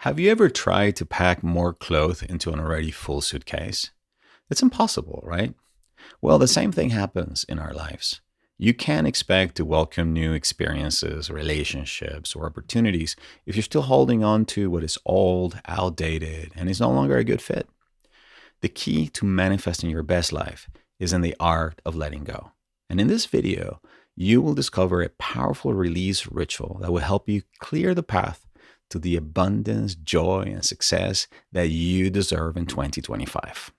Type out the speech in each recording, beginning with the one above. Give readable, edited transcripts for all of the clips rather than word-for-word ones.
Have you ever tried to pack more clothes into an already full suitcase? It's impossible, right? Well, the same thing happens in our lives. You can't expect to welcome new experiences, relationships, or opportunities if you're still holding on to what is old, outdated, and is no longer a good fit. The key to manifesting your best life is in the art of letting go. And in this video, you will discover a powerful release ritual that will help you clear the path to the abundance, joy, and success that you deserve in 2025.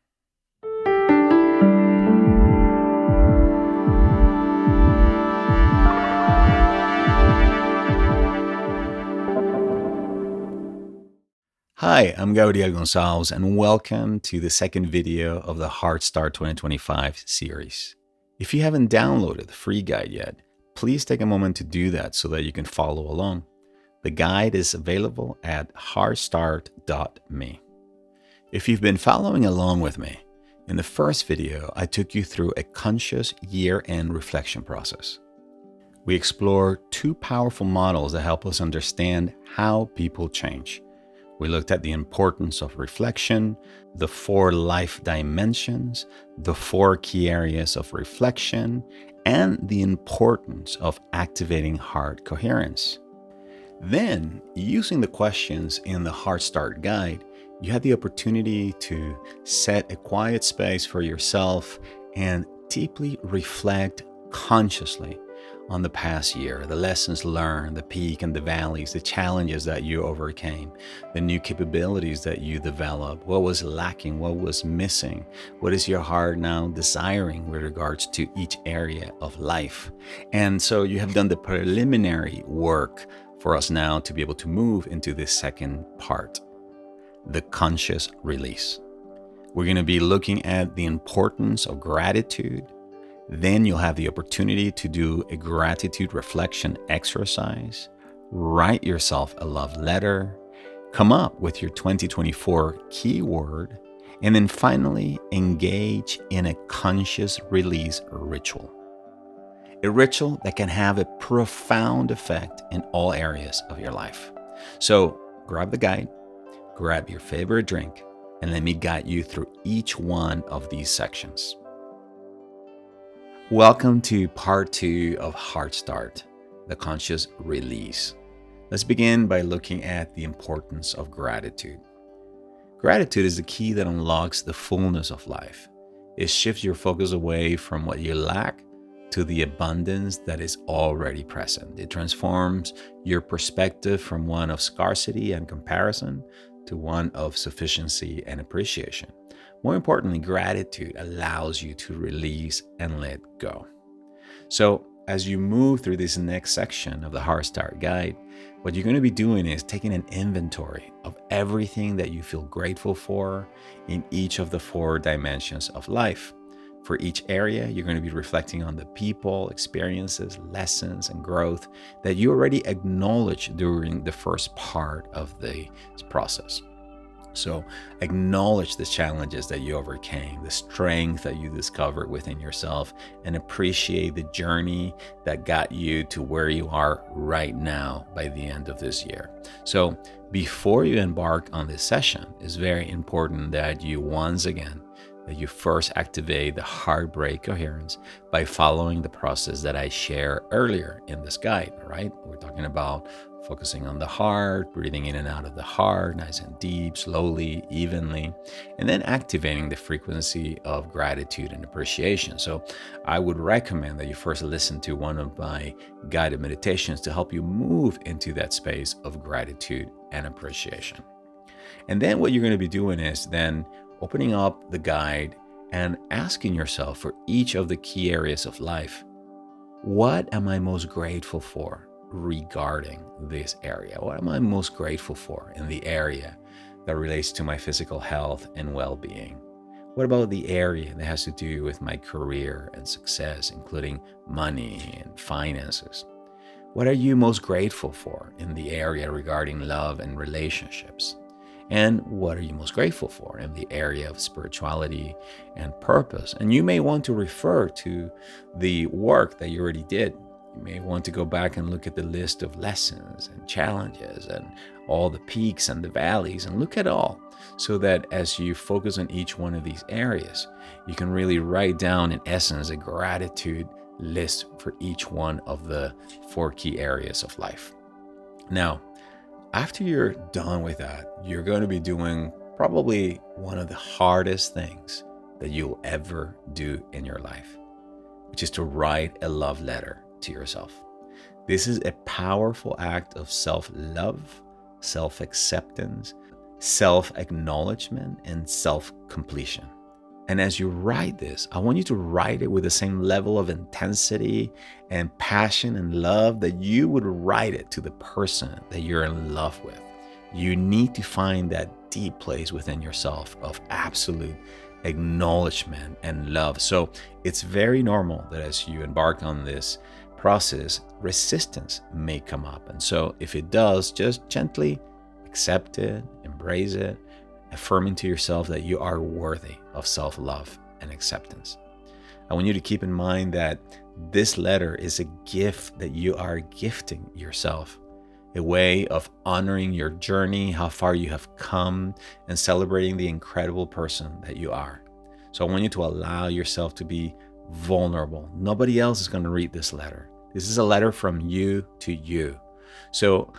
Hi, I'm Gabriel Gonsalves, and welcome to the second video of the Hard Start 2025 series. If you haven't downloaded the free guide yet, please take a moment to do that so that you can follow along. The guide is available at hardstart.me. If you've been following along with me, in the first video, I took you through a conscious year-end reflection process. We explore two powerful models that help us understand how people change. We looked at the importance of reflection, the 4 life dimensions, the 4 key areas of reflection, and the importance of activating heart coherence. Then, using the questions in the Heart Start Guide, you had the opportunity to set a quiet space for yourself and deeply reflect consciously on the past year, the lessons learned, the peak and the valleys, the challenges that you overcame, the new capabilities that you developed, what was lacking, what was missing, what is your heart now desiring with regards to each area of life. And so you have done the preliminary work for us now to be able to move into this second part, the conscious release. We're going to be looking at the importance of gratitude. Then you'll have the opportunity to do a gratitude reflection exercise, write yourself a love letter, come up with your 2024 keyword, and then finally engage in a conscious release ritual. A ritual that can have a profound effect in all areas of your life. So grab the guide, grab your favorite drink, and let me guide you through each one of these sections. Welcome to part 2 of Heart Start, the conscious release. Let's begin by looking at the importance of gratitude. Gratitude is the key that unlocks the fullness of life. It shifts your focus away from what you lack to the abundance that is already present. It transforms your perspective from one of scarcity and comparison to one of sufficiency and appreciation. More importantly, gratitude allows you to release and let go. So as you move through this next section of the Heart Start Guide, what you're going to be doing is taking an inventory of everything that you feel grateful for in each of the 4 dimensions of life. For each area, you're going to be reflecting on the people, experiences, lessons, and growth that you already acknowledged during the first part of the process. So acknowledge the challenges that you overcame, the strength that you discovered within yourself, and appreciate the journey that got you to where you are right now by the end of this year. So before you embark on this session, it's very important that you first activate the heartbreak coherence by following the process that I share earlier in this guide, right? We're talking about focusing on the heart, breathing in and out of the heart, nice and deep, slowly, evenly, and then activating the frequency of gratitude and appreciation. So I would recommend that you first listen to one of my guided meditations to help you move into that space of gratitude and appreciation. And then what you're going to be doing is then opening up the guide and asking yourself for each of the key areas of life, what am I most grateful for regarding this area? What am I most grateful for in the area that relates to my physical health and well-being? What about the area that has to do with my career and success, including money and finances? What are you most grateful for in the area regarding love and relationships? And what are you most grateful for in the area of spirituality and purpose? And you may want to refer to the work that you already did. You may want to go back and look at the list of lessons and challenges and all the peaks and the valleys, and look at all, so that as you focus on each one of these areas, you can really write down, in essence, a gratitude list for each one of the 4 key areas of life. Now, after you're done with that, you're going to be doing probably one of the hardest things that you'll ever do in your life, which is to write a love letter to yourself. This is a powerful act of self-love, self-acceptance, self-acknowledgement, and self-completion. And as you write this, I want you to write it with the same level of intensity and passion and love that you would write it to the person that you're in love with. You need to find that deep place within yourself of absolute acknowledgement and love. So it's very normal that as you embark on this process, resistance may come up. And so if it does, just gently accept it, embrace it, affirming to yourself that you are worthy of self-love and acceptance. I want you to keep in mind that this letter is a gift that you are gifting yourself, a way of honoring your journey, how far you have come, and celebrating the incredible person that you are. So I want you to allow yourself to be vulnerable. Nobody else is going to read this letter. This is a letter from you to you. So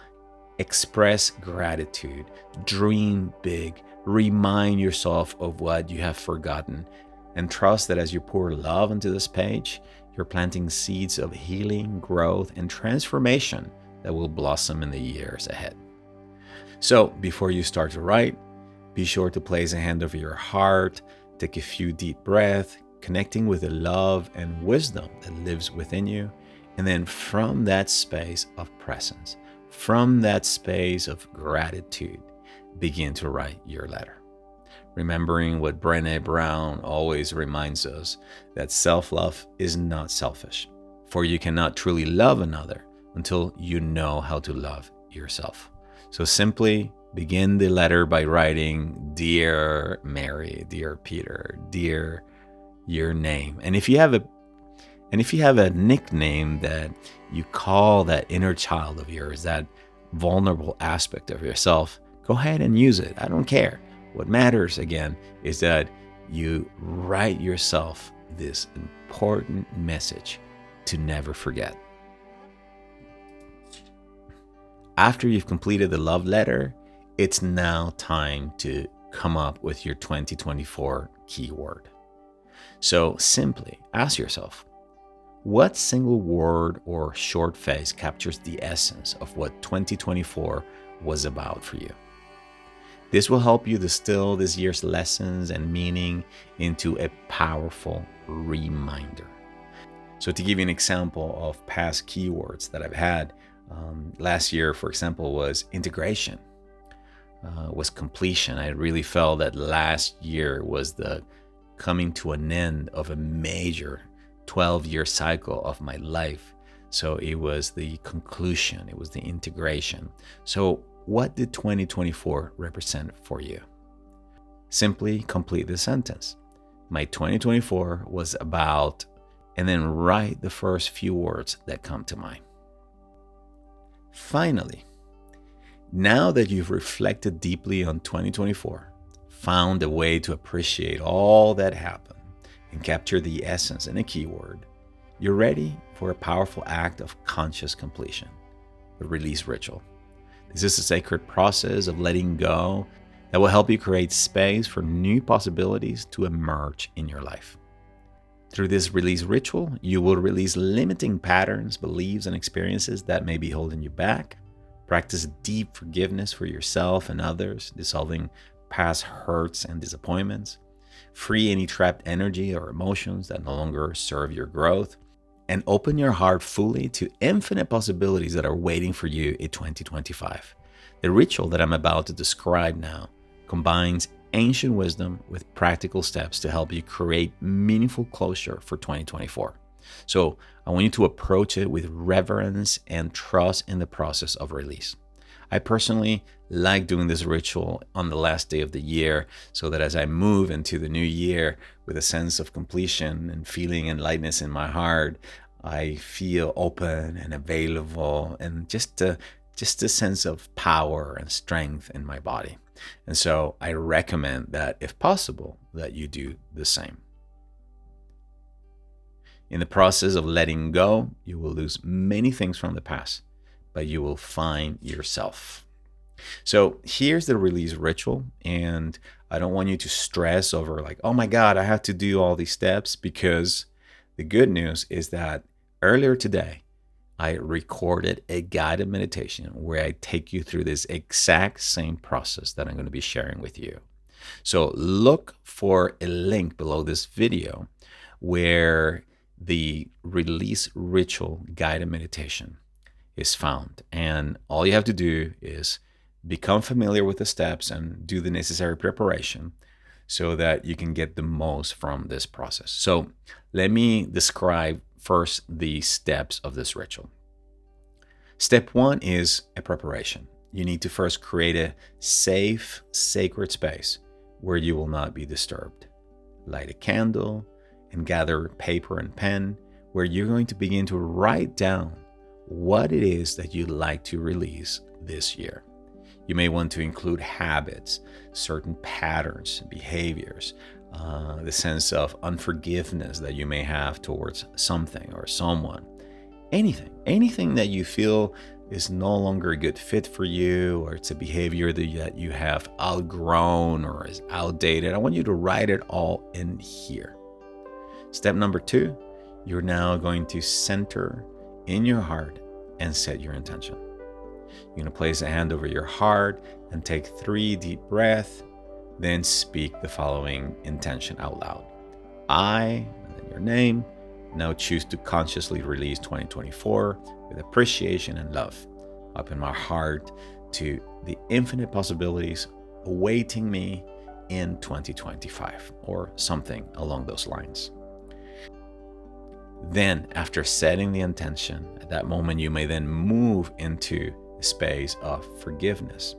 express gratitude, dream big, remind yourself of what you have forgotten, and trust that as you pour love into this page, you're planting seeds of healing, growth, and transformation that will blossom in the years ahead. So before you start to write, be sure to place a hand over your heart, take a few deep breaths, connecting with the love and wisdom that lives within you. And then from that space of presence, from that space of gratitude, begin to write your letter. Remembering what Brené Brown always reminds us, that self-love is not selfish, for you cannot truly love another until you know how to love yourself. So simply begin the letter by writing, "Dear Mary, dear Peter, dear your name." And if you have a nickname that you call that inner child of yours, that vulnerable aspect of yourself, go ahead and use it. I don't care. What matters, again, is that you write yourself this important message to never forget. After you've completed the love letter, it's now time to come up with your 2024 keyword. So simply ask yourself, what single word or short phrase captures the essence of what 2024 was about for you? This will help you distill this year's lessons and meaning into a powerful reminder. So to give you an example of past keywords that I've had, last year, for example, was integration, was completion. I really felt that last year was the coming to an end of a major 12-year cycle of my life. So it was the conclusion, it was the integration. So what did 2024 represent for you? Simply complete the sentence. My 2024 was about, and then write the first few words that come to mind. Finally, now that you've reflected deeply on 2024, found a way to appreciate all that happened, and capture the essence in a keyword, you're ready for a powerful act of conscious completion, the release ritual. This is a sacred process of letting go that will help you create space for new possibilities to emerge in your life. Through this release ritual, you will release limiting patterns, beliefs, and experiences that may be holding you back. Practice deep forgiveness for yourself and others, dissolving past hurts and disappointments. Free any trapped energy or emotions that no longer serve your growth. And open your heart fully to infinite possibilities that are waiting for you in 2025. The ritual that I'm about to describe now combines ancient wisdom with practical steps to help you create meaningful closure for 2024. So I want you to approach it with reverence and trust in the process of release. I personally like doing this ritual on the last day of the year so that as I move into the new year with a sense of completion and feeling and lightness in my heart, I feel open and available and just to just a sense of power and strength in my body. And so I recommend that, if possible, that you do the same. In the process of letting go, you will lose many things from the past, but you will find yourself. So here's the release ritual. And I don't want you to stress over like, oh my God, I have to do all these steps, because the good news is that earlier today, I recorded a guided meditation where I take you through this exact same process that I'm going to be sharing with you. So look for a link below this video where the release ritual guided meditation is found. And all you have to do is become familiar with the steps and do the necessary preparation so that you can get the most from this process. So let me describe first the steps of this ritual. Step one is a preparation. You need to first create a safe, sacred space where you will not be disturbed. Light a candle and gather paper and pen, where you're going to begin to write down what it is that you'd like to release this year. You may want to include habits, certain patterns, behaviors, the sense of unforgiveness that you may have towards something or someone. Anything that you feel is no longer a good fit for you, or it's a behavior that you have outgrown or is outdated. I want you to write it all in here. Step number two, you're now going to center in your heart and set your intention. You're going to place a hand over your heart and take 3 deep breaths, then speak the following intention out loud. I, and then your name, now choose to consciously release 2024 with appreciation and love. Open my heart to the infinite possibilities awaiting me in 2025, or something along those lines. Then, after setting the intention, at that moment you may then move into a space of forgiveness,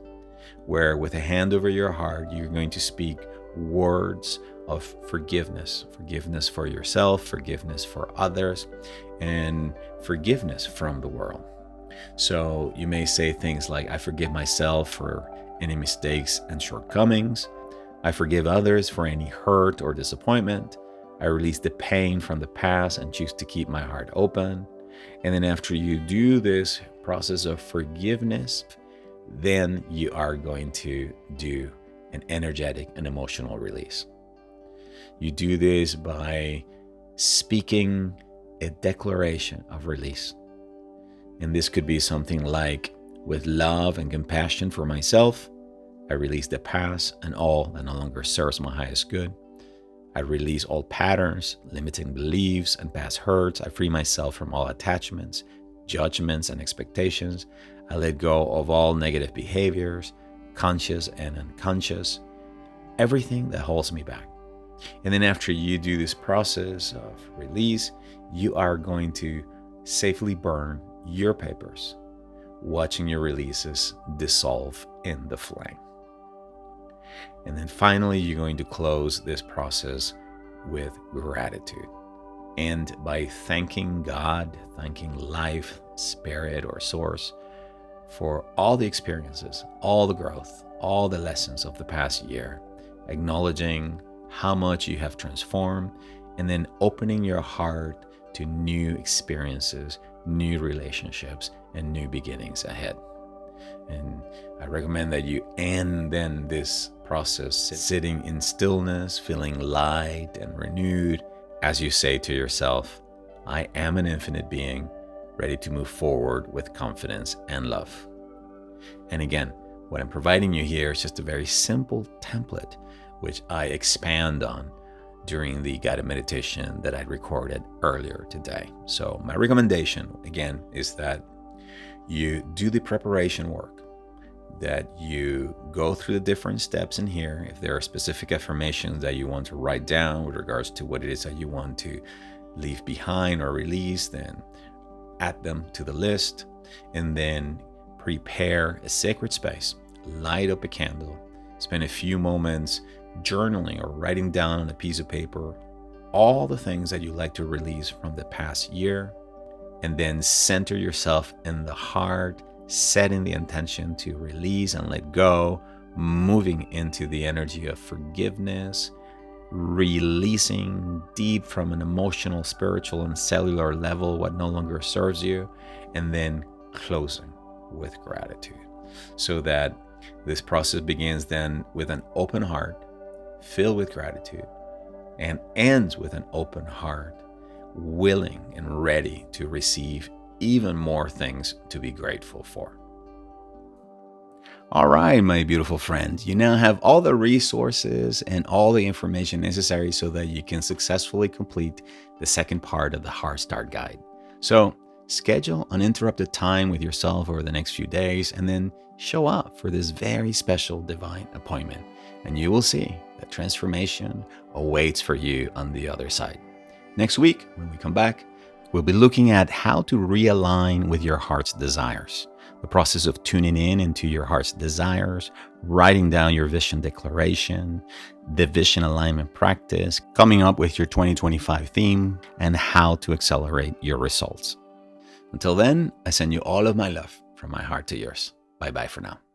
where with a hand over your heart, you're going to speak words of forgiveness for yourself, forgiveness for others, and forgiveness from the world. So you may say things like, I forgive myself for any mistakes and shortcomings. I forgive others for any hurt or disappointment. I release the pain from the past and choose to keep my heart open. And then after you do this process of forgiveness, then you are going to do an energetic and emotional release. You do this by speaking a declaration of release. And this could be something like, with love and compassion for myself, I release the past and all that no longer serves my highest good. I release all patterns, limiting beliefs, and past hurts. I free myself from all attachments, judgments, and expectations. I let go of all negative behaviors, conscious and unconscious, everything that holds me back. And then after you do this process of release, you are going to safely burn your papers, watching your releases dissolve in the flame. And then finally, you're going to close this process with gratitude. And by thanking God, thanking life, spirit, or source for all the experiences, all the growth, all the lessons of the past year, acknowledging how much you have transformed, and then opening your heart to new experiences, new relationships, and new beginnings ahead. And I recommend that you end then this process sitting in stillness, feeling light and renewed, as you say to yourself, I am an infinite being, ready to move forward with confidence and love. And again, what I'm providing you here is just a very simple template, which I expand on during the guided meditation that I recorded earlier today. So my recommendation, again, is that you do the preparation work, that you go through the different steps in here. If there are specific affirmations that you want to write down with regards to what it is that you want to leave behind or release, then add them to the list, and then prepare a sacred space, light up a candle, spend a few moments journaling or writing down on a piece of paper all the things that you like to release from the past year, and then center yourself in the heart setting the intention to release and let go, moving into the energy of forgiveness, releasing deep from an emotional, spiritual, and cellular level what no longer serves you, and then closing with gratitude. So that this process begins then with an open heart, filled with gratitude, and ends with an open heart, willing and ready to receive even more things to be grateful for. All right, my beautiful friends, you now have all the resources and all the information necessary so that you can successfully complete the second part of the Heart Start Guide. So schedule uninterrupted time with yourself over the next few days and then show up for this very special divine appointment. And you will see that transformation awaits for you on the other side. Next week, when we come back, we'll be looking at how to realign with your heart's desires. The process of tuning in into your heart's desires, writing down your vision declaration, the vision alignment practice, coming up with your 2025 theme, and how to accelerate your results. Until then, I send you all of my love from my heart to yours. Bye-bye for now.